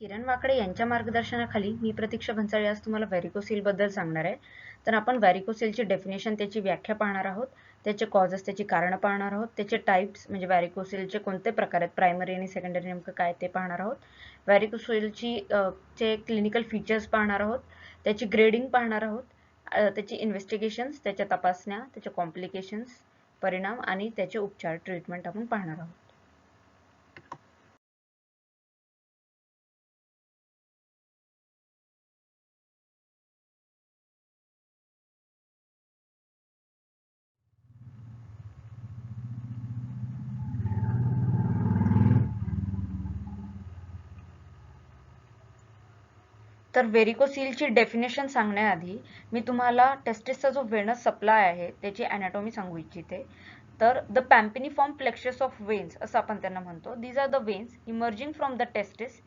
किरण वाकडे यांच्या मार्गदर्शनाखाली मी प्रतीक्षा भन्साळी आज तुम्हाला व्हॅरिकोसील बद्दल सांगणार आहे. तर आपण व्हॅरिकोसीलची डेफिनेशन, त्याची व्याख्या पाहणार आहोत, त्याचे कॉजेस, त्याची कारणं पाहणार आहोत, त्याचे टाइप्स म्हणजे व्हॅरिकोसीलचे कोणते प्रकार आहेत, प्रायमरी आणि सेकंडरी नेमकं काय ते पाहणार आहोत. व्हॅरिकोसीलची चे क्लिनिकल फीचर्स पाहणार आहोत, त्याची ग्रेडिंग पाहणार आहोत, त्याची इन्व्हेस्टिगेशन्स, त्याच्या तपासण्या, त्याचे कॉम्प्लिकेशन्स, परिणाम आणि त्याचे उपचार, ट्रीटमेंट आपण पाहणार आहोत. तर व्हेरिकोसीलची डेफिनेशन सांगण्याआधी मी तुम्हाला टेस्टिसचा जो वेनस सप्लाय आहे त्याची अॅनाटॉमी सांगू इच्छिते. तर the pampiniform plexus of veins असं आपण त्यांना म्हणतो. These are the veins emerging from the testis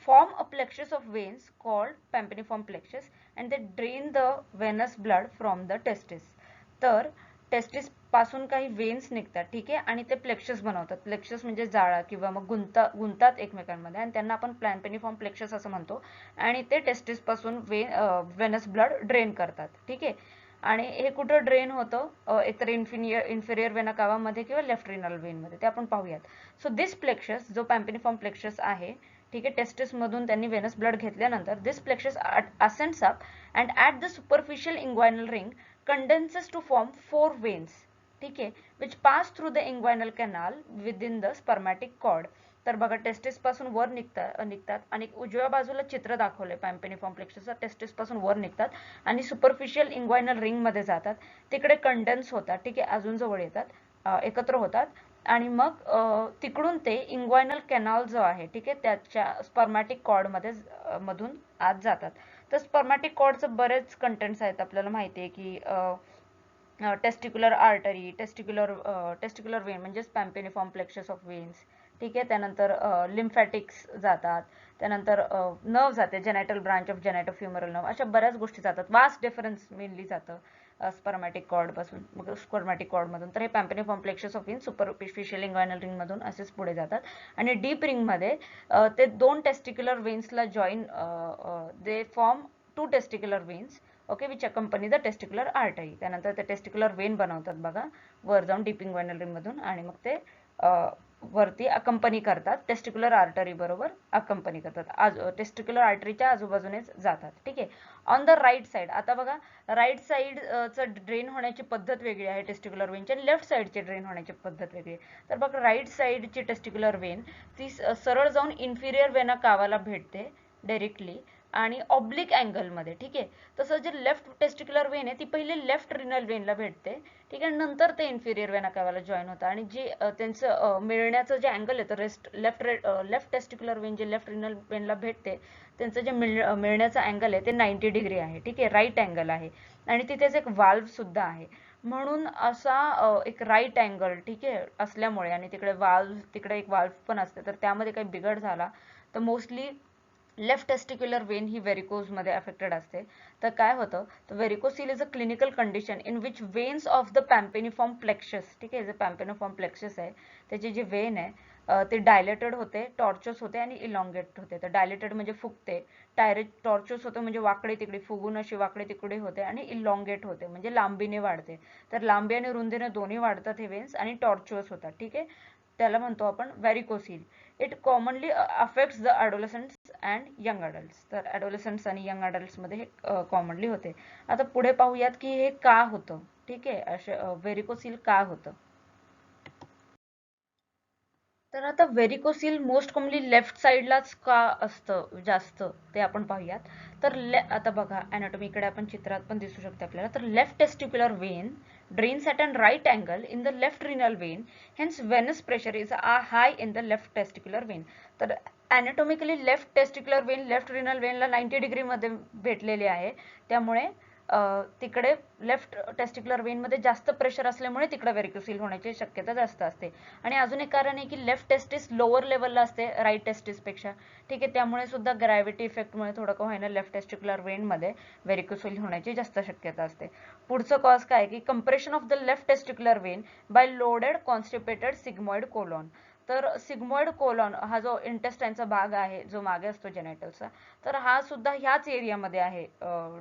form a plexus of veins called pampiniform plexus and they drain the venous blood from the testis. तर testis पासून काही veins निघतात, ठीक आहे, आणि ते प्लेक्सस बनवतात. प्लेक्सस म्हणजे जाळा किंवा मग गुंतात एकमेकांमध्ये, आणि त्यांना आपण पॅम्पिनिफॉर्म प्लेक्सस असं म्हणतो. आणि ते टेस्टिस पासून वेनस ब्लड ड्रेन करतात, ठीक आहे. आणि हे कुठं ड्रेन होतं, एकतर इन्फिरियर वेना कावा मध्ये किंवा लेफ्ट रिनल वेन मध्ये, ते आपण पाहूयात. सो दिस प्लेक्सस जो पॅम्पिनिफॉर्म प्लेक्सस आहे, ठीक आहे, टेस्टिस मधून त्यांनी वेनस ब्लड घेतल्यानंतर दिस plexus ascends up and at the superficial inguinal ring condenses to form 4 veins, ठीक आहे, which pass through the inguinal canal within the spermatic cord. तर बघा, टेस्टिस पासून वर निघतात आणि उजव्या बाजूला चित्र दाखवले पॅम्पिनिफॉर्म प्लेक्सस, टेस्टिस पासून वर निघतात आणि सुपरफिशियल इंग्वायनल रिंग मध्ये जातात, तिकडे कंडेन्स होतात, ठीक आहे, अजून जवळ येतात, एकत्र होतात, आणि मग तिकडून ते इंग्वायनल कॅनल जो आहे, ठीक आहे, त्याच्या स्पर्मॅटिक कॉर्ड मध्ये मधून आत जातात. तर स्पर्मॅटिक कॉर्डचे बरेच कंटेंट्स आहेत. आपल्याला माहिती आहे की टेस्टिक्युलर आर्टरी, टेस्टिक्युलर वेन म्हणजेच पॅम्पिनिफॉर्म प्लेक्सस ऑफ वेन्स, ठीक आहे. त्यानंतर लिम्फॅटिक्स जातात, त्यानंतर नर्व जाते, जेनायटल ब्रांच ऑफ जेनायटोफ्युमरल नर्व, अशा बऱ्याच गोष्टी जातात. वास्ट डिफरन्स मेनली जातं स्पर्मॅटिक कॉर्ड पासून, मग स्पर्मॅटिक कॉर्ड मधून. तर हे pampiniform plexus of veins superficial inguinal ring मधून असेच पुढे जातात. आणि डीप रिंग मध्ये ते दोन टेस्टिक्युलर वेन्सला join, they form 2 testicular veins, okay, which accompany the testicular artery. त्यानंतर ते टेस्टिक्युलर वेन बनवतात बघा, वर जाऊन डीप इंग्वायनल रिंग मधून, आणि मग ते वरती अकंपनी करतात, टेस्टिक्युलर आर्टरी बरोबर अकंपनी करतात, टेस्टिक्युलर आर्टरीच्या आजूबाजूनेच जातात, ठीक आहे. ऑन द राईट साइड, आता बघा, राईट साइडचं ड्रेन होण्याची पद्धत वेगळी आहे टेस्टिक्युलर वेनची, आणि लेफ्ट साइडची ड्रेन होण्याची पद्धत वेगळी आहे. तर बघा, राईट साइडची टेस्टिक्युलर वेन ती सरळ जाऊन इन्फिरियर वेना कावाला भेटते डायरेक्टली आणि ऑब्लिक अँगल मध्ये, ठीक आहे. तसं जे लेफ्ट टेस्टिक्युलर वेन आहे ती पहिले लेफ्ट रिनल वेनला भेटते, ठीक आहे, नंतर ते इन्फिरियर वेना कावाला जॉईन होतं. आणि जे त्यांचं मिळण्याचं जे अँगल आहे, तर लेफ्ट टेस्टिक्युलर वेन जे लेफ्ट रिनल वेनला भेटते, त्यांचं जे मिळण्याचं अँगल आहे ते 90 डिग्री आहे, ठीक आहे, राईट अँगल आहे. आणि तिथेच एक वाल्व सुद्धा आहे. म्हणून असा एक राईट अँगल, ठीक आहे, असल्यामुळे, आणि तिकडे एक वाल्व पण असते, तर त्यामध्ये काही बिघड झाला तर मोस्टली लेफ्ट टेस्टिक्युलर वेन ही व्हेरिकोज मध्ये अफेक्टेड असते. तर काय होतं, तर varicocele is a clinical condition in which veins of the pampiniform plexus, ठीक आहे, जे पॅम्पिनिफॉर्म प्लेक्सस आहे त्याची जी वेन आहे ते डायलेटेड होते, टॉर्चस होते आणि इलॉंगेट होते. तर डायलेटेड म्हणजे फुगते, टॉर्चस होते म्हणजे वाकडे तिकडे फुगून अशी वाकडे तिकडे होते, आणि इलॉंगेट होते म्हणजे लांबीने वाढते. तर लांबी आणि रुंदीने दोन्ही वाढतात हे वेन्स, आणि टॉर्चुअस होतात, ठीक आहे. त्याला म्हणतो आपण varicocele. It commonly affects the adolescents and young adults. तर ॲडोलसंट्स आणि यंग अडल्ट्स मध्ये हे कॉमनली होते. आता पुढे पाहूयात की हे का होतं, ठीक आहे, असे व्हेरिकोसील का होतं. तर आता व्हेरिकोसील मोस्ट कॉमनली लेफ्ट साइडलाच का असतं जास्त, ते आपण पाहूयात. तर आता बघा, अॅनाटॉमीकडे आपण चित्रात पण दिसू शकते आपल्याला. तर left testicular Wien drains at an right angle in the left renal vein, hence venous pressure is high in the left testicular vein. तर anatomically left testicular vein left renal वेनला 90 डिग्री मध्ये भेटलेली आहे, त्यामुळे तिकडे लेफ्ट टेस्टिक्युलर वेन मध्ये जास्त pressure असल्यामुळे तिकडे व्हेरिकोसील होण्याची शक्यता जास्त असते. आणि अजून एक कारण आहे की लेफ्ट टेस्टिस लोअर लेवलला असते राईट टेस्टिस पेक्षा, ठीक आहे, त्यामुळे सुद्धा ग्रॅव्हिटी इफेक्टमुळे थोडं का होईना लेफ्ट टेस्टिक्युलर वेन मध्ये व्हेरिकोसील होण्याची जास्त शक्यता असते. पुढचं कॉज काय की compression of the left testicular vein by loaded constipated sigmoid colon. तर सिग्मॉइड कोलॉन हा जो इंटेस्टाइनचा भाग आहे जो मागे असतो जेनेटलचा, तर हा सुद्धा ह्याच एरियामध्ये आहे,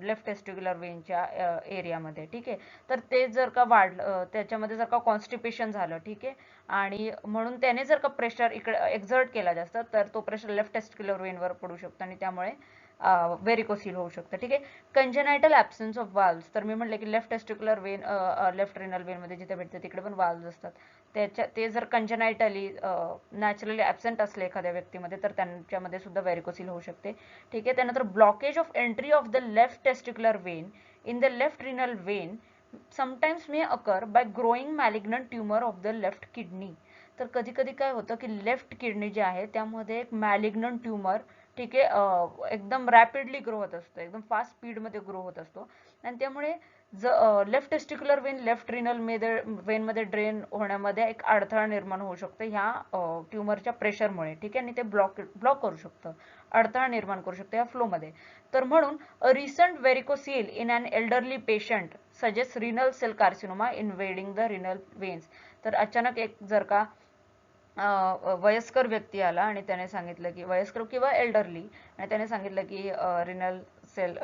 लेफ्ट टेस्टिक्युलर वेनच्या एरियामध्ये. ठीक आहे. तर ते जर का वाढलं, त्याच्यामध्ये जर का कॉन्स्टिपेशन झालं, ठीक आहे, आणि म्हणून त्याने जर का प्रेशर इकडे एक्झर्ट केला जास्त, तर तो प्रेशर लेफ्ट टेस्टिक्युलर वेनवर पडू शकतो आणि त्यामुळे व्हेरिकोसिल होऊ शकतं. ठीक आहे. कंजेनायटल ॲब्सेन्स ऑफ वाल्व्स, तर मी म्हटलं की left testicular vein, left renal वेनमध्ये जिथे भेटते तिकडे पण वाल्व्स असतात. ते जर कंजेनायटली नॅचरली ॲब्सेंट असले एखाद्या व्यक्तीमध्ये, तर त्यांच्यामध्ये सुद्धा व्हेरिकोसिल होऊ शकते. ठीक आहे. त्यानंतर blockage of entry of the left testicular vein in the left renal vein sometimes may occur by growing malignant tumour of the left kidney. तर कधी कधी काय होतं की लेफ्ट किडनी जे आहे त्यामध्ये एक मॅलिग्नंट ट्यूमर, ठीक आहे, एकदम रॅपिडली ग्रो होत असतो, एकदम फास्ट स्पीडमध्ये ग्रो होत असतो, आणि त्यामुळे left testicular vein left renal वेनमध्ये ड्रेन होण्यामध्ये एक अडथळा निर्माण होऊ शकतो ह्या ट्यूमरच्या प्रेशरमुळे. ठीक आहे. आणि ते ब्लॉक करू शकतं, अडथळा निर्माण करू शकतं या फ्लोमध्ये. तर म्हणून recent varicocele in an elderly patient suggest renal cell carcinoma invading the renal veins. तर अचानक एक जर का वयस्कर व्यक्ती आला आणि त्याने सांगितलं की वयस्कर किंवा एल्डरली, आणि त्याने सांगितलं की रिनल सेल,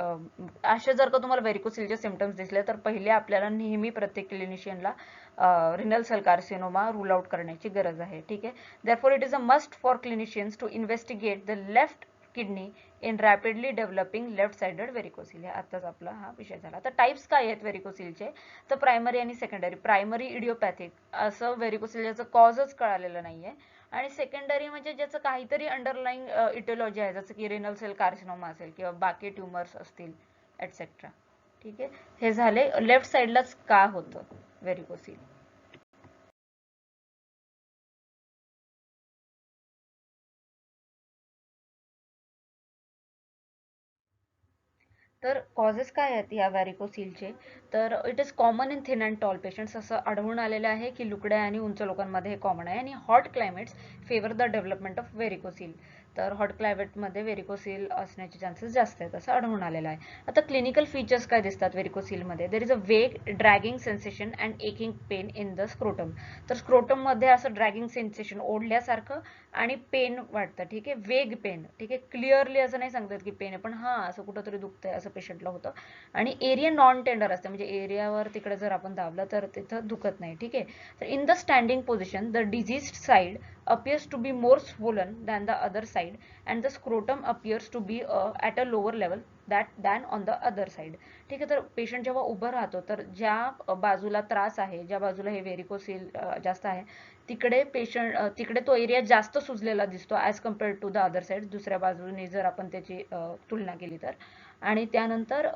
असे जर का तुम्हाला व्हेरिकोसिलचे सिम्पटम्स दिसले, तर पहिले आपल्याला नेहमी प्रत्येक क्लिनिशियनला renal cell carcinoma rule out करण्याची गरज आहे. ठीक आहे. Therefore it is a must for clinicians to investigate the left kidney in rapidly developing left sided varicocele. हे आताच आपला हा विषय झाला. आता टाइप्स काय आहेत व्हेरिकोसिलचे, तर प्रायमरी आणि सेकंडरी. प्रायमरी इडिओपॅथिक, असं व्हेरिकोसिल ज्याचं कॉजच कळालेलं नाहीये, आणि सेकंडरी म्हणजे ज्याचं काहीतरी अंडरलाईंग इटिओलॉजी आहे, जसं की रेनल सेल कार्सिनोमा असेल किंवा बाकी ट्युमर्स असतील एटसेट्रा. ठीक आहे. हे झाले लेफ्ट साइडलाच का होतं व्हेरिकोसिल. तर कॉजेस काय आहेत या व्हॅरिकोसिलचे, तर it is common in thin and tall patients. असं आढळून आलेलं आहे की लुकड्या आणि उंच लोकांमध्ये हे कॉमन आहे, आणि hot climates favour the development of varicocele. तर हॉट क्लायमेटमध्ये व्हेरिकोसिल असण्याचे चान्सेस जास्त आहेत असं आढळून आलेलं आहे. आता क्लिनिकल फीचर्स काय दिसतात व्हेरिकोसिलमध्ये, देर is a vague dragging sensation and aching pain in the scrotum. तर स्क्रोटममध्ये असं ड्रॅगिंग सेन्सेशन, ओढल्यासारखं आणि पेन वाटतं. ठीक आहे. वेग पेन. ठीक आहे. क्लिअरली असं नाही सांगतात की पेन आहे, पण हा असं कुठंतरी दुखतंय असं पेशंटला होतं. आणि एरिया नॉन टेंडर असते, म्हणजे एरियावर तिकडे जर आपण दाबलं तर तिथं दुखत नाही. ठीक आहे. तर in the standing position the diseased side appears to be more swollen than the other side and the scrotum appears to be at a lower level than on the other side. ठीक आहे. तर patient जेव्हा उभं राहतो, तर ज्या बाजूला त्रास आहे, ज्या बाजूला हे व्हेरिकोसिल जास्त आहे, तिकडे तो एरिया जास्त सुजलेला दिसतो as compared to the other side, दुसऱ्या बाजूने जर आपण त्याची तुलना केली तर. आणि त्यानंतर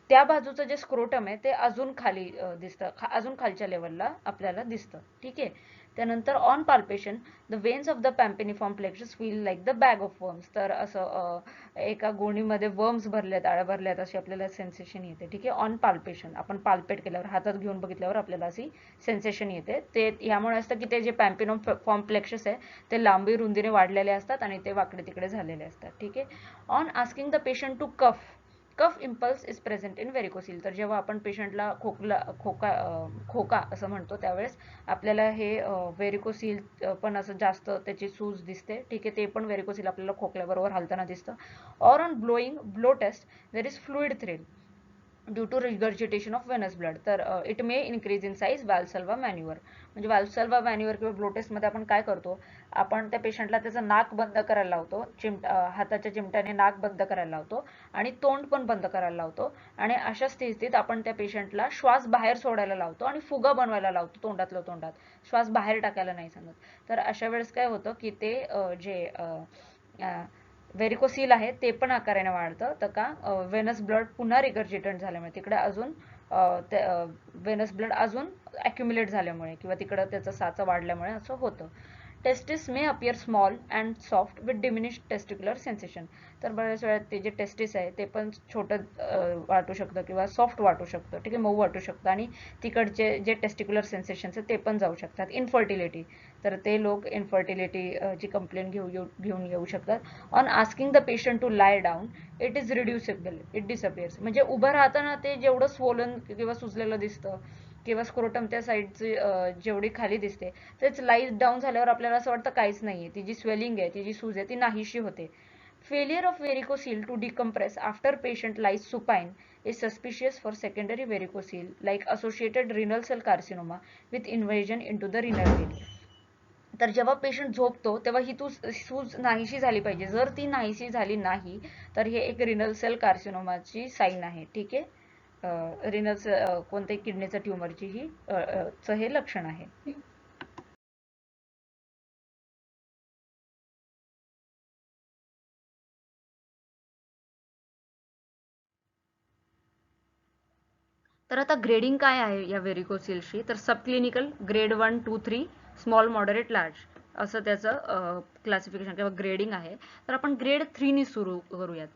त्या बाजूचं जे स्क्रोटम आहे ते अजून खाली दिसतं, अजून खालच्या लेवलला आपल्याला दिसतं. ठीक आहे. त्यानंतर on palpation the veins of the pampiniform plexus feel like the bag of worms. तर असं एका गोणीमध्ये वर्म्स भरल्यात, आळ्या भरल्यात अशी आपल्याला सेन्सेशन येते. ठीक आहे. ऑन पाल्पेशन, आपण पाल्पेट केल्यावर, हातात घेऊन बघितल्यावर आपल्याला अशी सेन्सेशन येते. ते यामुळे असतं की ते जे पॅम्पेनिफॉर्म प्लेक्सस आहे ते लांबी रुंदीने वाढलेले असतात आणि ते वाकडे तिकडे झालेले असतात. ठीक आहे. On asking the patient to cough impulse is present in varicocele. तर जेव्हा आपण पेशंटला खोका असं म्हणतो, त्यावेळेस आपल्याला हे व्हेरिकोसिल पण असं जास्त त्याची सूज दिसते. ठीक आहे. ते पण व्हेरिकोसिल आपल्याला खोकल्याबरोबर हालताना दिसतं. Or on blow test there is fluid thrill due to regurgitation of venous blood. तर it may increase in size Valsalva manoeuvre. म्हणजे व्हॅल्सल्वा मॅन्युअर किंवा ब्लो टेस्टमध्ये आपण काय करतो, आपण त्या पेशंटला त्याचं नाक बंद करायला लावतो, हाताच्या चिमट्याने नाक बंद करायला लावतो आणि तोंड पण बंद करायला लावतो, आणि अशा स्थितीत आपण त्या पेशंटला श्वास बाहेर सोडायला लावतो आणि फुगा बनवायला लावतो तोंडातल्या तोंडात, श्वास बाहेर टाकायला नाही सांगत. तर अशा वेळेस काय होतं की ते जे व्हेरिकोसिल आहे ते पण आकाराने वाढतं. तर का, वेनस ब्लड पुन्हा रिगर्जिटेट झाल्यामुळे, तिकडे अजून वेनस ब्लड अजून ॲक्युम्युलेट झाल्यामुळे किंवा तिकडं त्याचा साचा वाढल्यामुळे असं होतं. Testis may appear small and soft with diminished testicular sensation. तर बऱ्याच वेळा ते जे टेस्टिस आहे ते पण छोटं वाटू शकतं किंवा सॉफ्ट वाटू शकतं. ठीक आहे. मऊ वाटू शकतं, आणि तिकडचे जे टेस्टिक्युलर सेन्सेशन्स आहेत ते पण जाऊ शकतात. इनफर्टिलिटी, तर ते लोक इनफर्टिलिटीची कंप्लेंट घेऊन येऊ शकतात. On asking the patient to lie down it is reducible, it disappears. म्हणजे उभं राहताना ते जेवढं स्वोलन किंवा सुजलेलं दिसतं किंवा स्क्रोटम त्या साईडची जेवढी खाली दिसते तेच लाईज डाऊन झाल्यावर आपल्याला असं वाटतं काहीच नाहीये, ती जी स्वेलिंग आहे, ती जी सूज आहे ती नाहीशी होते. Failure of varicocele to decompress after patient lies supine is suspicious for secondary varicocele like associated renal cell carcinoma with invasion into the renal vein. तर जेव्हा पेशंट झोपतो तेव्हा ही सूज नाहीशी झाली पाहिजे. जर ती नाहीशी झाली नाही तर हे एक रिनल सेल कार्सिनोमाची साईन आहे. ठीक आहे, रिनल कोणत्याही किडनीच्या ट्यूमरची ही हे लक्षण आहे. तर आता ग्रेडिंग काय आहे या व्हेरिकोसिलची, तर sub clinical grade 1, 2, 3, small, moderate, large असं त्याचं क्लासिफिकेशन किंवा ग्रेडिंग आहे. तर आपण ग्रेड 3 नी सुरू करूयात.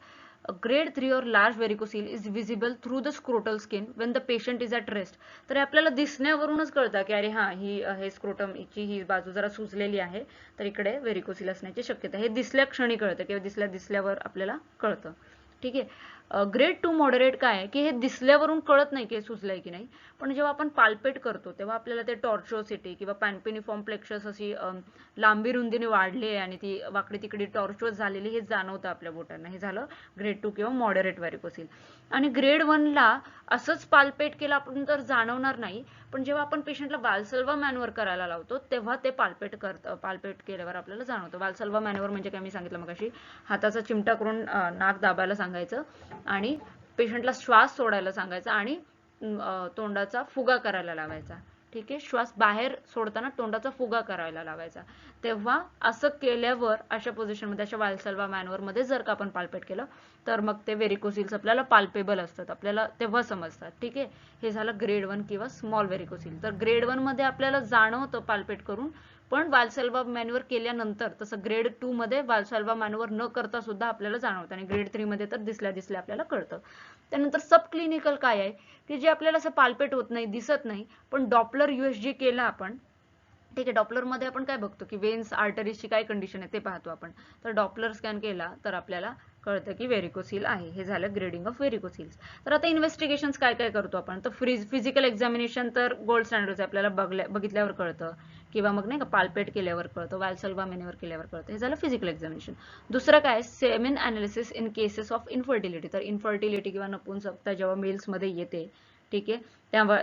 Grade 3 or large varicocele is visible through the scrotal skin when the patient is at rest. तर आपल्याला दिसण्यावरूनच कळतं की अरे हा ही हे स्क्रोटमची ही बाजू जरा सुजलेली आहे, तर इकडे व्हेरिकोसिल असण्याची शक्यता. हे दिसल्या क्षणी कळतं किंवा दिसल्यावर आपल्याला कळतं. ठीक आहे. ग्रेड 2 मॉडरेट काय आहे की हे दिसल्यावरून कळत नाही की सुचलंय की नाही, पण जेव्हा आपण पाल्पेट करतो तेव्हा आपल्याला ते टॉर्च्युओसिटी किंवा पॅम्पिनिफॉर्म प्लेक्सस अशी लांबी रुंदीने वाढली आहे आणि ती वाकडी तिकडी टॉर्च्युओस झालेली हे जाणवतं आपल्या बोटांना. हे झालं ग्रेड 2 किंवा मॉडरेट व्हेरिकोसिल. आणि ग्रेड 1 ला असंच पाल्पेट केलं आपण तर जाणवणार नाही, पण जेव्हा आपण पेशंटला वाल्सल्वा मॅनवर करायला लावतो तेव्हा ते पाल्पेट केल्यावर आपल्याला जाणवतं. वाल्सल्वा मॅनवर म्हणजे काय मी सांगितलं मगाशी, हाताचा चिमटा करून नाक दाबायला सांगायचं आणि पेशंटला श्वास सोडायला सांगायचा आणि तोंडाचा फुगा करायला लावायचा. ठीक आहे, श्वास बाहेर सोडताना तोंडाचा फुगा करायला लावायचा. तेव्हा असं केल्यावर अशा पोझिशनमध्ये अशा वाल्सल्वा मॅनवर मध्ये जर का आपण पाल्पेट केलं तर मग ते व्हेरिकोसिल्स आपल्याला पाल्पेबल असतात, आपल्याला तेव्हा समजतात. ठीक आहे, हे झालं ग्रेड 1 किंवा स्मॉल व्हेरिकोसिल. तर ग्रेड 1 मध्ये आपल्याला जाणवतं पाल्पेट करून, पण वाल्सल्वा मॅनवर केल्यानंतर. तसं ग्रेड 2 मध्ये वाल्सल्वा मॅनवर न करता सुद्धा आपल्याला जाणवतं आणि ग्रेड 3 मध्ये तर दिसल्या आपल्याला कळतं. त्यानंतर सब क्लिनिकल काय आहे की जे आपल्याला असं पाल्पेट होत नाही, दिसत नाही, पण डॉपलर USG केला आपण. ठीक आहे, डॉपलर मध्ये आपण काय बघतो की वेन्स आर्टरीजची काय कंडिशन आहे ते पाहतो आपण. तर डॉपलर स्कॅन केला तर आपल्याला कळतं की व्हेरिकोसिल आहे. हे झालं ग्रेडिंग ऑफ व्हेरिकोसिल्स. तर आता इन्व्हेस्टिगेशन्स काय काय करतो आपण, तर फिजिकल एक्झामिनेशन तर गोल्ड स्टँडर्ड आहे, आपल्याला बघितल्यावर कळतं किंवा मग नाही का पाल्पेट केल्यावर कळतं, वाल्सल्वा मॅनवर केल्यावर कळतं. हे झालं फिजिकल एक्झामिनेशन. दुसरं काय, semen analysis in cases of infertility. तर इनफर्टिलिटी किंवा नपुंसकता जेव्हा मेल्स मध्ये येते, ठीक आहे,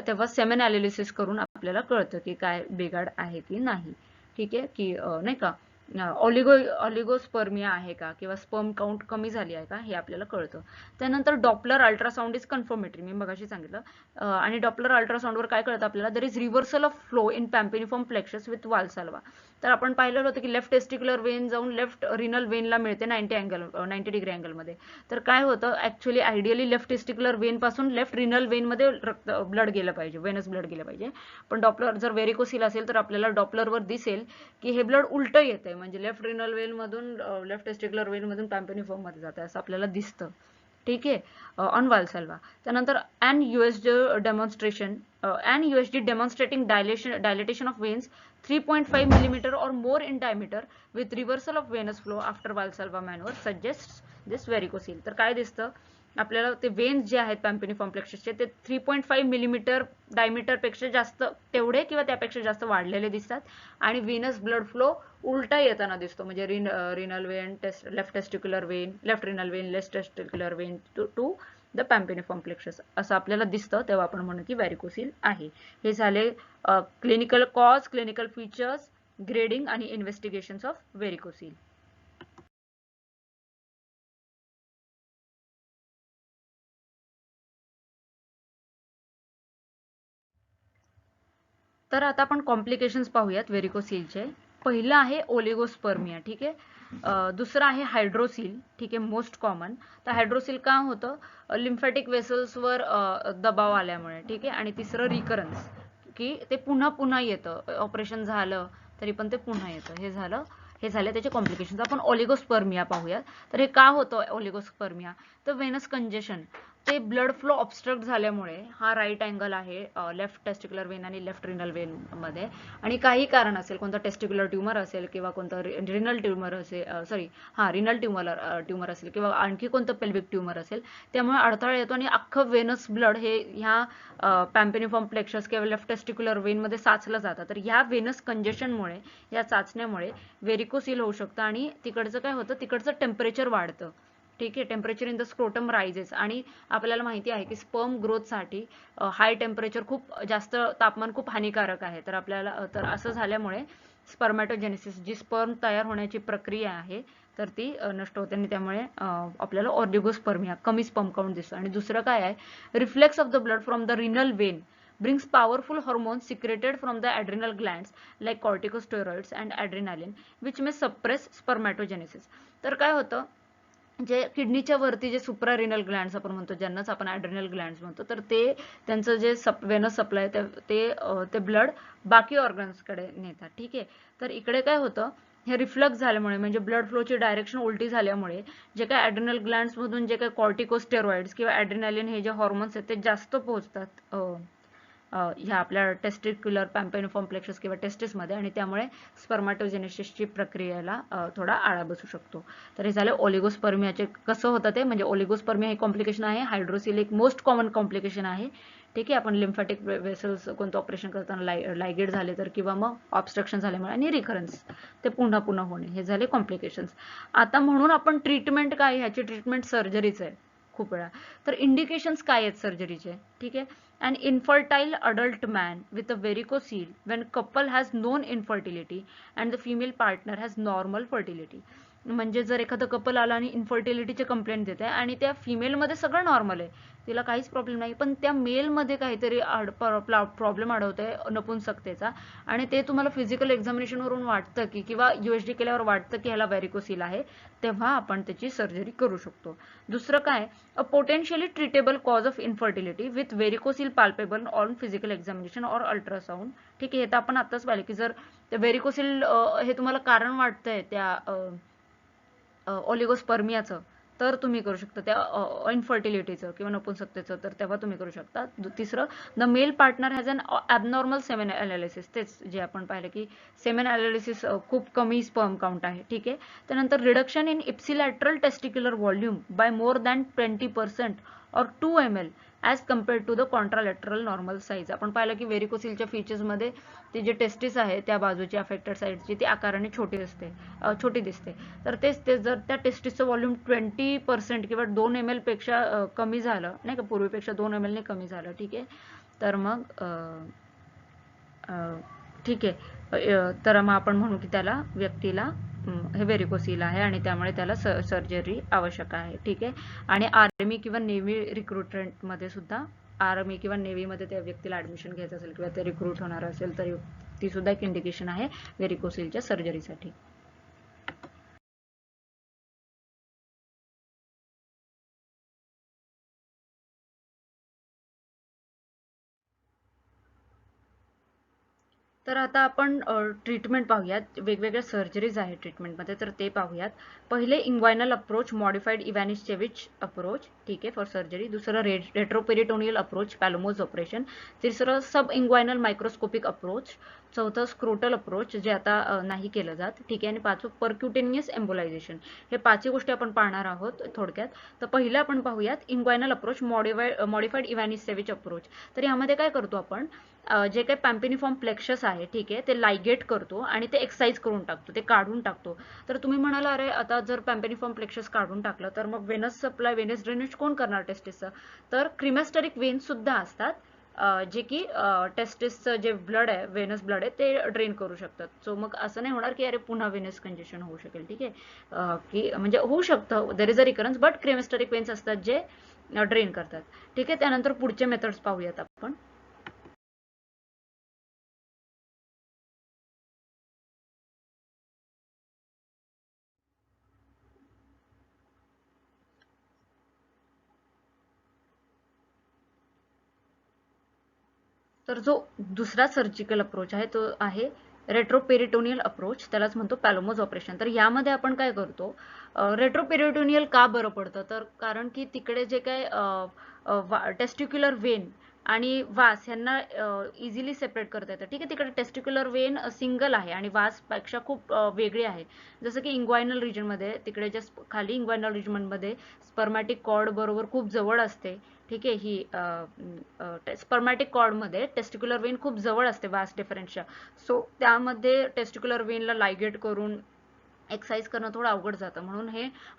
तेव्हा सेमेन अनालिसिस करून आपल्याला कळतं की काय बिघाड आहे की नाही. ठीक आहे, की नाही का ऑलिगोस्पर्मिया आहे का किंवा स्पर्म काउंट कमी झाली आहे का हे आपल्याला कळतं. त्यानंतर डॉपलर अल्ट्रासाउंड इज कन्फर्मेटरी, मी मगाशी सांगितलं. आणि डॉपलर अल्ट्रासाउंडवर काय कळतं आपल्याला, there is reversal of flow in pampiniform plexus with Valsalva. तर आपण पाहिलं होतं की लेफ्ट टेस्टिक्युलर वेन जाऊन लेफ्ट रिनल वेनला मिळते 90 डिग्री अँगलमध्ये. तर काय होतं actually ideally left testicular vein पासून लेफ्ट रिनल वेन मध्ये ब्लड गेलं पाहिजे, वेनस ब्लड गेलं पाहिजे. पण डॉपलर जर व्हेरिकोसिल असेल तर आपल्याला डॉपलरवर दिसेल की हे ब्लड उलट येतंय, म्हणजे लेफ्ट रिनल वेन मधून लेफ्ट टेस्टिक्युलर वेन मधून पॅम्पिनिफॉर्म मध्ये जात आहे असं आपल्याला दिसतं. ठीक आहे, ऑन वाल्सल्वा. त्यानंतर अन USG demonstrating dilatation of veins 3.5 millimeter or more in diameter with reversal of venous flow after Valsalva maneuver suggests this varicocele. तर काय दिसतं आपल्याला, ते वेन्स जे आहेत पॅम्पिनिफॉर्म प्लेक्ससचे ते 3.5 मिलीमीटर डायमीटर पेक्षा जास्त, तेवढे किंवा त्यापेक्षा जास्त वाढलेले दिसतात आणि व्हेनस ब्लड फ्लो उलटा येताना दिसतो, म्हणजे renal vein, left testicular vein, left renal vein, left testicular vein to the pampiniform plexus असं आपल्याला दिसतं. तेव्हा आपण म्हणू की व्हेरिकोसिल आहे. हे झाले clinical cause, clinical features, grading आणि इन्व्हेस्टिगेशन्स ऑफ व्हेरिकोसिल. तर आता आपण कॉम्प्लिकेशन्स पाहूयात व्हेरिकोसिलचे. पहिलं आहे ओलिगोस्पर्मिया. ठीक आहे, दुसरं आहे हायड्रोसिल. ठीक आहे, मोस्ट कॉमन. तर हायड्रोसिल का होतं, लिम्फॅटिक वेसल्सवर दबाव आल्यामुळे. ठीक आहे, आणि तिसरं रिकरन्स, की ते पुन्हा पुन्हा येतं, ऑपरेशन झालं तरी पण ते पुन्हा येतं. हे झाले त्याचे कॉम्प्लिकेशन्स. आपण ओलिगोस्पर्मिया पाहूयात. तर हे का होतं ओलिगोस्पर्मिया, तर वेनस कंजेशन. ते ब्लड फ्लो ऑब्स्ट्रक्ट झाल्यामुळे हा राईट अँगल आहे लेफ्ट टेस्टिक्युलर वेन आणि लेफ्ट रिनल वेन मध्ये, आणि काही कारण असेल, कोणतं टेस्टिक्युलर ट्यूमर असेल किंवा कोणतं रिनल ट्यूमर असेल, रिनल ट्यूमर असेल किंवा आणखी कोणतं पेल्विक ट्यूमर असेल, त्यामुळे अडथळा येतो आणि अख्खं वेनस ब्लड हे ह्या पॅम्पेनिफॉर्म प्लेक्सस किंवा लेफ्ट टेस्टिक्युलर वेन मध्ये साचलं जातं. तर ह्या वेनस कंजेशनमुळे, या चाचण्यामुळे व्हेरिकोसिल होऊ शकतं आणि तिकडचं काय होतं, तिकडचं टेम्परेचर वाढतं. ठीक आहे, temperature in the scrotum rises, आणि आपल्याला माहिती आहे की स्पर्म ग्रोथसाठी हाय टेम्परेचर, खूप जास्त तापमान खूप हानिकारक आहे. तर आपल्याला तर असं झाल्यामुळे स्पर्मॅटोजेनेसिस, जी स्पर्म तयार होण्याची प्रक्रिया आहे, तर ती नष्ट होते आणि त्यामुळे आपल्याला ऑलिगोस्पर्मिया, कमी स्पर्म काउंट दिसतो. आणि दुसरं काय आहे, reflex of the blood from the renal vein brings powerful hormones secreted from the adrenal glands like corticosteroids and adrenaline which may suppress spermatogenesis. तर काय होतं, जे किडनीच्या वरती जे सुप्रारिनल ग्लँड्स आपण म्हणतो, ज्यांनाच आपण ॲड्रिनल ग्लँड्स म्हणतो, तर ते त्यांचं जे वेनस सप्लाय ते ब्लड बाकी ऑर्गन्सकडे नेतात. ठीक आहे, तर इकडे काय होतं, हे रिफ्लक्स झाल्यामुळे, म्हणजे ब्लड फ्लोची डायरेक्शन उलटी झाल्यामुळे, जे काही ॲड्रिनल ग्लँड्स मधून जे काही कॉर्टिकोस्टेरॉइड्स किंवा ॲड्रिनालिन हे जे हॉर्मोन्स आहेत ते जास्त पोहोचतात ह्या आपल्या टेस्टिक्युलर पॅम्पेनिफॉर्म प्लेक्सस किंवा टेस्टिसमध्ये, आणि त्यामुळे स्पर्माटोजेनेसिसची प्रक्रियेला थोडा आळा बसू शकतो. तर हे झालं ओलिगोस्पर्मियाचे कसं होतं ते, म्हणजे ओलिगोस्पर्मिया हे कॉम्प्लिकेशन आहे, हायड्रोसिल एक मोस्ट कॉमन कॉम्प्लिकेशन आहे. ठीक आहे, आपण लिम्फॅटिक वेसल्स कोणतं ऑपरेशन करताना लायगेट झाले तर, किंवा मग ऑब्स्ट्रक्शन झाल्यामुळे आणि रिकरन्स, ते पुन्हा पुन्हा होणे, हे झाले कॉम्प्लिकेशन्स. आता म्हणून आपण ट्रीटमेंट काय, ह्याची ट्रीटमेंट सर्जरीच आहे खूप वेळा. तर इंडिकेशन्स काय आहेत सर्जरीचे, ठीक आहे. An infertile adult man with a varicocele when couple has known infertility and the female partner has normal fertility. म्हणजे जर एखादं कपल आला आणि इन्फर्टिलिटीचे कंप्लेंट देत आहे आणि त्या फिमेलमध्ये सगळं नॉर्मल आहे, तिला काहीच प्रॉब्लेम नाही, पण त्या मेलमध्ये काहीतरी प्रॉब्लेम आढळतोय नपुंसकतेचा, आणि ते तुम्हाला फिजिकल एक्झामिनेशनवरून वाटतं की, किंवा USG केल्यावर वाटतं की ह्याला व्हेरिकोसिल आहे, तेव्हा आपण त्याची सर्जरी करू शकतो. दुसरं काय, a potentially treatable cause of infertility with varicocele palpable on physical examination or ultrasound. ठीक आहे, हे तर आपण आताच पाहिलं की जर व्हेरिकोसिल हे तुम्हाला कारण वाटतंय त्या ओलिगोस्पर्मियाचं, तर तुम्ही करू शकता, त्या इन्फर्टिलिटीचं किंवा नपुंसकतेचं, तर तेव्हा तुम्ही करू शकता. तिसरं, the male partner has an abnormal semen analysis, तेच जे आपण पाहिलं की सेमेन ॲनालिसिस खूप कमी स्पर्म काउंट आहे. ठीक आहे, त्यानंतर reduction in ipsilateral testicular volume by more than 20% or 2 ml as compared to the contralateral normal size. आपण पाहिलं की व्हेरिकोसिलच्या फीचर्समध्ये ते जे टेस्टिस आहे त्या बाजूची अफेक्टेड साईडची, ती आकाराने छोटी दिसते. तर तेच जर त्या टेस्टिसचं व्हॉल्यूम 20% किंवा 2 ml पेक्षा कमी झालं, नाही का, पूर्वीपेक्षा 2 ml ने कमी झालं, ठीक आहे, तर मग ठीक आहे, तर मग आपण म्हणू की त्याला व्यक्तीला हे व्हेरिकोसिल आहे आणि त्यामुळे त्याला सर्जरी आवश्यक आहे. ठीक आहे, आणि आर्मी किंवा नेव्ही रिक्रुटमेंटमध्ये सुद्धा, आर्मी किंवा नेव्हीमध्ये त्या व्यक्तीला ऍडमिशन घ्यायचं असेल किंवा ते रिक्रूट होणार असेल, तर ती सुद्धा एक इंडिकेशन आहे व्हेरिकोसिलच्या सर्जरीसाठी. तर आता आपण ट्रीटमेंट पाहूयात, वेगवेगळ्या सर्जरीज आहेत ट्रीटमेंटमध्ये, तर ते पाहूयात. पहिले इंग्वायनल अप्रोच, मॉडिफाईड इव्हॅनिशेविच अप्रोच, ठीक आहे, फॉर सर्जरी. दुसरं रेट्रोपेरिटोनियल अप्रोच, पॅलोमोज ऑपरेशन. तिसरं सब इंग्वायनल मायक्रोस्कोपिक अप्रोच. चौथं स्क्रोटल अप्रोच, जे आता नाही केलं जात. ठीक आहे, आणि पाचवं परक्युटेनियस एम्बोलायझेशन. हे पाचही गोष्टी आपण पाहणार आहोत थोडक्यात. तर पहिलं आपण पाहूयात इंग्वायनल अप्रोच, मॉडिफाईड इव्हॅनिशेविच अप्रोच. तर यामध्ये काय करतो आपण, जे काही पॅम्पेनिफॉर्म प्लेक्सस आहे, ठीक आहे, ते लायगेट करतो आणि ते एक्साइज करून टाकतो, ते काढून टाकतो. तर तुम्ही म्हणाला, अरे आता जर पॅम्पेनिफॉर्म प्लेक्सस काढून टाकलं तर मग वेनस सप्लाय, वेनस ड्रेनेज कोण करणार टेस्टिसचं? तर क्रिमॅस्टरिक वेन्स सुद्धा असतात, जे की टेस्टिसचं जे ब्लड आहे, वेनस ब्लड आहे, ते ड्रेन करू शकतात. सो मग असं नाही होणार की अरे पुन्हा वेनस कंजेशन होऊ शकेल. ठीक आहे, की म्हणजे होऊ शकतं, there is a recurrence, but cremasteric veins असतात जे ड्रेन करतात. ठीक आहे, त्यानंतर पुढचे मेथड्स पाहूयात आपण. तर जो दुसरा सर्जिकल अप्रोच आहे तो आहे रेट्रोपेरिटोनियल अप्रोच, त्यालाच म्हणतो पॅलोमोज ऑपरेशन. तर यामध्ये आपण काय करतो, रेट्रोपेरिटोनियल का बरं पडतं, तर कारण की तिकडे जे काय टेस्टिक्युलर वेन आणि वास यांना इझिली सेपरेट करता येतं. ठीक आहे, तिकडे टेस्टिक्युलर वेन सिंगल आहे आणि वास पेक्षा खूप वेगळी आहे. जसं की इंग्वायनल रिजन मध्ये, तिकडे जे खाली इंग्वायनल रिजन मध्ये स्पर्मॅटिक कॉर्ड बरोबर खूप जवळ असते. ठीक आहे, ही स्पर्मॅटिक कॉर्ड मध्ये टेस्टिक्युलर वेन खूप जवळ असते वास डिफरन्सच्या. सो त्यामध्ये टेस्टिक्युलर वेनला लायगेट करून एक्सरसाइज करणं थोडं अवघड जातं. म्हणून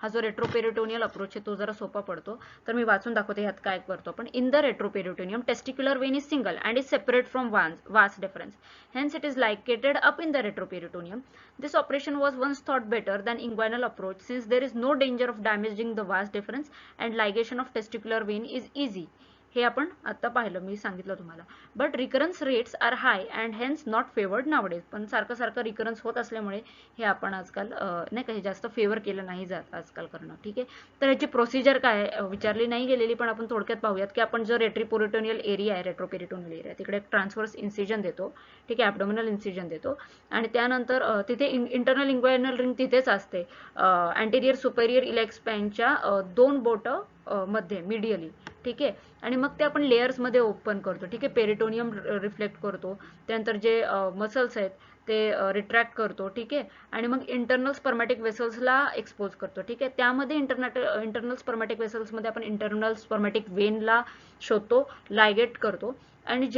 हा जो रेट्रोपेरिटोनियल अप्रोच आहे तो जरा सोपा पडतो. तर मी वाचून दाखवते ह्यात काय करतो आपण. In the retroperitoneum testicular Wien is single and is separate from वास difference. Hence it is located up in the retroperitoneum. This operation was once thought better than inguinal approach since there is no danger of damaging the vas deferens and ligation of testicular vein is easy. हे आपण आता पाहिलं, मी सांगितलं तुम्हाला. But recurrence rates are high and hence not favoured nowadays. पण सारखं सारखं रिकरन्स होत असल्यामुळे हे आपण आजकाल नाही का, हे जास्त फेवर केलं नाही जात आजकाल करणं. ठीक आहे, तर ह्याची प्रोसिजर काय विचारली नाही गेलेली, पण आपण थोडक्यात पाहूयात की आपण जो रेट्रोपेरिटोनियल एरिया आहे, रेट्रोपेरिटोनियल एरिया, तिकडे ट्रान्सवर्स इन्सिजन देतो. ठीक आहे, ॲब्डोमिनल इन्सिजन देतो आणि त्यानंतर तिथे इंटरनल इंग्वायनल रिंग तिथेच असते. अँटेरियर सुपेरियर इलेक्स स्पॅनच्या 2 बोटं मध्ये मिडियली. ठीक आहे, आणि मग ते आपण लेयर्स मध्ये ओपन करतो. ठीक आहे, पेरिटोनियम रिफ्लेक्ट करतो, त्यानंतर जे मसल्स आहेत ते रिट्रॅक्ट करतो. ठीक आहे, आणि मग इंटरनल स्पर्मॅटिक वेसल्सला एक्सपोज करतो. ठीक आहे, त्यामध्ये इंटरनल स्पर्मॅटिक वेसल्समध्ये आपण इंटरनल स्पर्मॅटिक वेनला शोधतो, लायगेट करतो आणि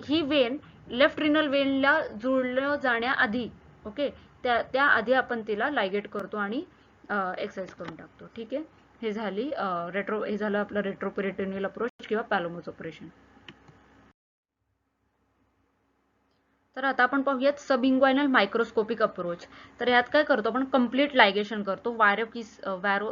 ही वेन लेफ्ट रिनल वेनला जुळलं जाण्याआधी, ओके, त्या आधी आपण तिला लायगेट करतो आणि एक्सरसाइज करून टाकतो. ठीक आहे, हे झालं आपलं रेट्रोपेरिटोनियल अप्रोच किंवा पॅलोमोस ऑपरेशन. तर आता आपण पाहूयात सब इंग्वायनल मायक्रोस्कोपिक अप्रोच. तर यात काय करतो आपण, कम्प्लीट लायगेशन करतो.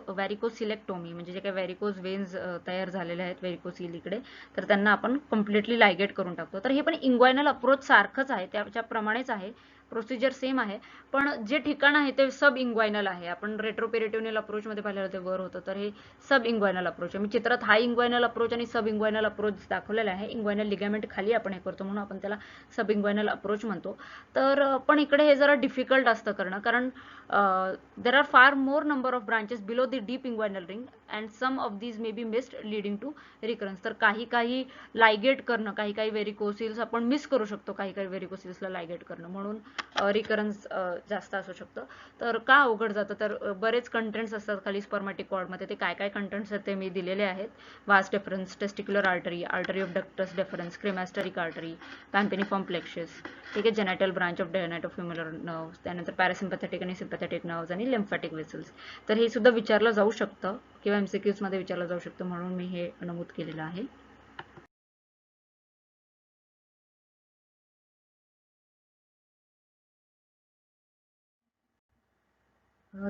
वॅरिकोसिलेक्टोमी म्हणजे जे काही व्हेरिकोज वेन्स तयार झालेले आहेत व्हेरिकोसिल इकडे, तर त्यांना आपण कम्प्लिटली लायगेट करून टाकतो. तर हे पण इंग्वायनल अप्रोच सारखंच आहे, त्याच्याप्रमाणेच आहे, प्रोसिजर सेम आहे, पण जे ठिकाण आहे ते सब इंग्वायनल आहे. आपण रेट्रोपेरिटोनियल अप्रोच मध्ये पाहिलं ते वर होतं, तर हे सब इंग्वायनल अप्रोच आहे. मी चित्रात हाय इंग्वायनल अप्रोच आणि सब इंग्वायनल अप्रोच दाखवलेला आहे. इंग्वायनल लिगामेंट खाली आपण हे करतो म्हणून आपण त्याला सब इंग्वायनल अप्रोच म्हणतो. तर पण इकडे हे जरा डिफिकल्ट असतं करणं, कारण there are far more number of branches below the deep inguinal ring and some of these may be missed leading to recurrence. तर काही लायगेट करणं, काही व्हेरिकोसिल्स आपण मिस करू शकतो, काही व्हेरिकोसिल्सला लायगेट करणं, म्हणून रिकरन्स जास्त असू शकतं. तर का अवघड जातं, तर बरेच कंटेंट्स असतात खाली स्पर्मॅटिक कॉर्डमध्ये. ते काय कंटेंट्स आहेत ते मी दिलेले आहेत. Vas deferens, testicular artery, artery of ductus deferens, cremasteric artery, pampiniform plexus, ठीक आहे, genital branch of genitofemoral nerves, त्यानंतर पॅरासिम्पॅथेटिक आणि सिम्पॅथेटिक नर्व्स आणि लिम्फॅटिक वेसल्स. तर हे सुद्धा विचारलं जाऊ शकतं किंवा एमसीक्यूज मध्ये विचारलं जाऊ शकतं, म्हणून मी हे नमूद केलेलं आहे.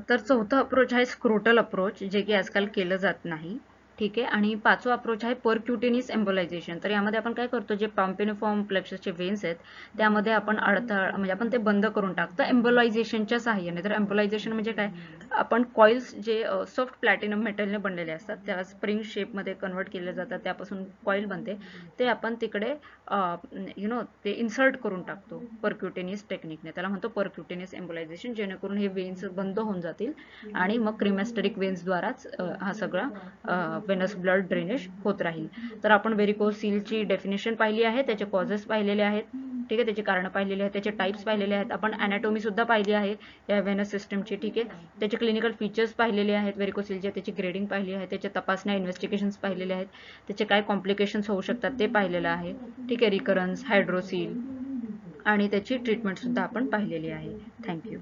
तर चौथा अप्रोच आहे स्क्रोटल अप्रोच, जे की आजकाल केलं जात नाही. ठीक आहे, आणि पाचवा अप्रोच आहे परक्युटेनियस एम्बोलायझेशन. तर यामध्ये आपण काय करतो, जे पॅम्पेनिफॉर्म प्लेक्ससचे वेन्स आहेत त्यामध्ये आपण अडथळा म्हणजे आपण ते बंद करून टाकतो एम्बोलायझेशनच्या सहाय्याने. तर एम्बोलायझेशन म्हणजे काय, आपण कॉइल्स जे सॉफ्ट प्लॅटिनम मेटलने बनलेले असतात त्याला स्प्रिंग शेपमध्ये कन्वर्ट केले जातात, त्यापासून कॉइल बनते, ते आपण तिकडे ते इन्सर्ट करून टाकतो परक्युटेनियस टेक्निकने. त्याला म्हणतो परक्युटेनियस एम्बोलायझेशन, जेणेकरून हे वेन्स बंद होऊन जातील आणि मग क्रिमॅस्टरिक वेन्सद्वाराच हा सगळा वेनस ब्लड ड्रेनेज होत राहील. तर आपण व्हेरिकोसिलची डेफिनेशन पाहिली आहे, त्याचे कॉजेस पाहिलेले आहेत. ठीक आहे, त्याची कारणं पाहिलेली आहेत, त्याचे टाइप्स पाहिलेले आहेत. आपण अॅनाटॉमी सुद्धा पाहिली आहे या वेनस सिस्टमची. ठीक आहे, त्याचे क्लिनिकल फीचर्स पाहिलेले आहेत व्हेरिकोसिलचे, त्याची ग्रेडिंग पाहिली आहे, त्याच्या तपासण्या इन्व्हेस्टिगेशन्स पाहिलेले आहेत, त्याचे काय कॉम्प्लिकेशन्स होऊ शकतात ते पाहिलेलं आहे. ठीक आहे, रिकरन्स, हायड्रोसिल आणि त्याची ट्रीटमेंट सुद्धा आपण पाहिलेली आहे. थँक्यू.